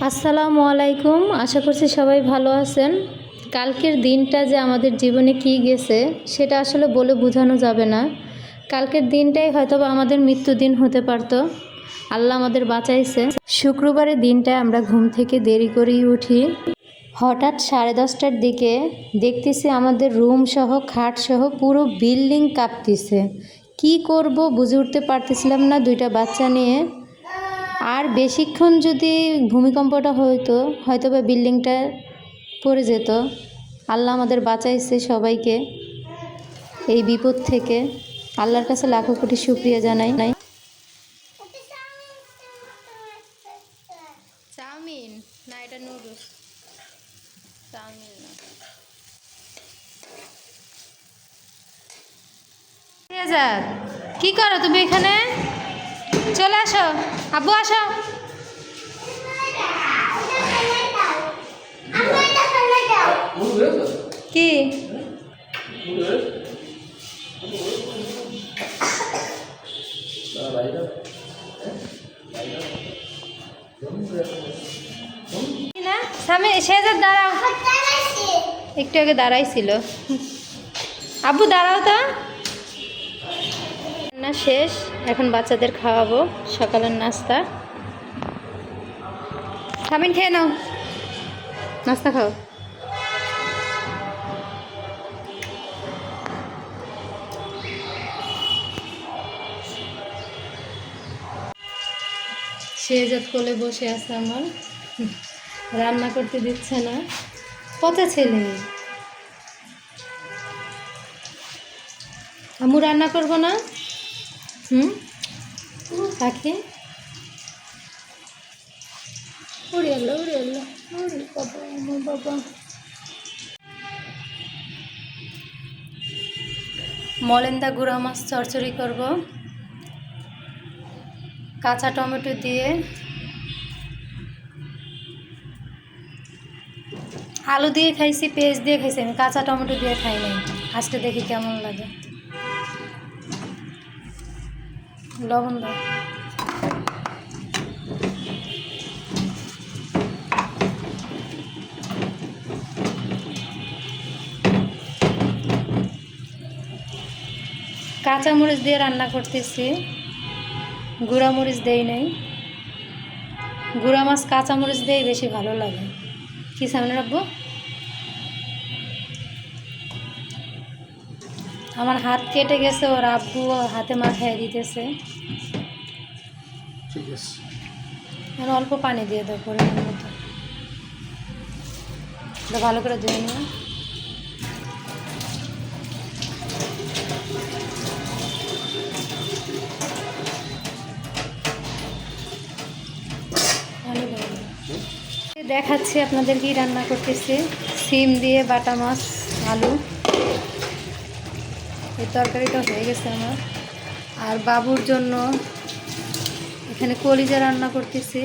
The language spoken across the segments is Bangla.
আসসালামু আলাইকুম। আশা করছি সবাই ভালো আছেন। কালকের দিনটা যে আমাদের জীবনে কি গেছে সেটা আসলে বলে বোঝানো যাবে না। কালকের দিনটাই হয়তোবা আমাদের মৃত্যুদিন হতে পারত। আল্লাহ আমাদের বাঁচাইছে। শুক্রবারের দিনটায় আমরা ঘুম থেকে দেরি করেই উঠি। হঠাৎ 10:30টার দিকে দেখতেছি আমাদের রুম সহ খাট সহ পুরো বিল্ডিং কাঁপতেছে। কি করব বুঝে উঠতে পারতেছিলাম না দুইটা বাচ্চা নিয়ে। আর বেশিক্ষণ যদি ভূমিকম্পটা হয়তো বা বিল্ডিংটা পড়ে যেত। আল্লাহ আমাদের বাঁচাইছে সবাইকে এই বিপদ থেকে। আল্লাহর কাছে লাখো কোটি শুকরিয়া জানাই। চাউমিন না, এটা নুডলস। চাউমিন না। কি করো তুমি এখানে? চলে আসো, আব্বু আসো। কি না সামনে শেজাদ দাঁড়াও, একটু আগে দাঁড়াইছিল। আব্বু দাঁড়াও তো। না শেষ, এখন বাচ্চাদের খাওয়াবো সকালের নাস্তা। সামিন খেয়ে নাও, নাস্তা খাও। শেজাদ কোলে বসে আছে আমার, রান্না করতে দিচ্ছে না। পচা ছেলে। আম্মু রান্না করবো না? পাখি উড়ে এলো, উড়ে এলো, উড়ে বাবা, আমার বাবা। মলেন্দা গুঁড়া মাছ চচ্চড়ি করব কাঁচা টমেটো দিয়ে। আলু দিয়ে খাইছি, পেঁয়াজ দিয়ে খাইছি, আমি কাঁচা টমেটো দিয়ে খাই নাই। আজকে দেখি কেমন লাগে। লবণ দাও। কাঁচা মরিচ দিয়ে রান্না করতেছি, গুঁড়া মরিচ দেই নাই। গুঁড়া মাছ কাঁচা মরিচ দিয়েই বেশি ভালো লাগে। কি সামনে রাখবো? আমার হাত কেটে গেছে, ওর আব্বু হাতে মাখায় দিতেছে। ঠিক আছে, অল্প পানি দিয়ে দাও পরিমাণ মতো। ভালো করে ধুয়ে নিও। দেখাচ্ছি আপনাদের কি রান্না করতেছি। সিম দিয়ে বাটা মাছ, আলু। এই তরকারিটা হয়ে গেছে আমার। আর বাবুর জন্য এখানে কলিজা রান্না করতেছি।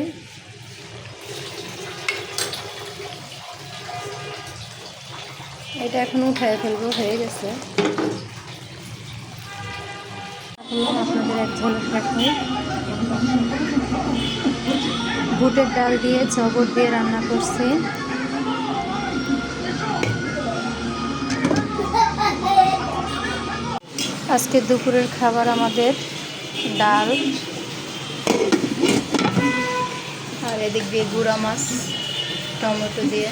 এটা এখন উঠায় ফেলবো, হয়ে গেছে। আপনাদের এক ঝলক দেখাই। বুটের ডাল দিয়ে চবর দিয়ে রান্না করছি। আজকে দুপুরের খাবার আমাদের ডাল, আর এদিক দিয়ে গুঁড়া মাছ টমেটো দিয়ে।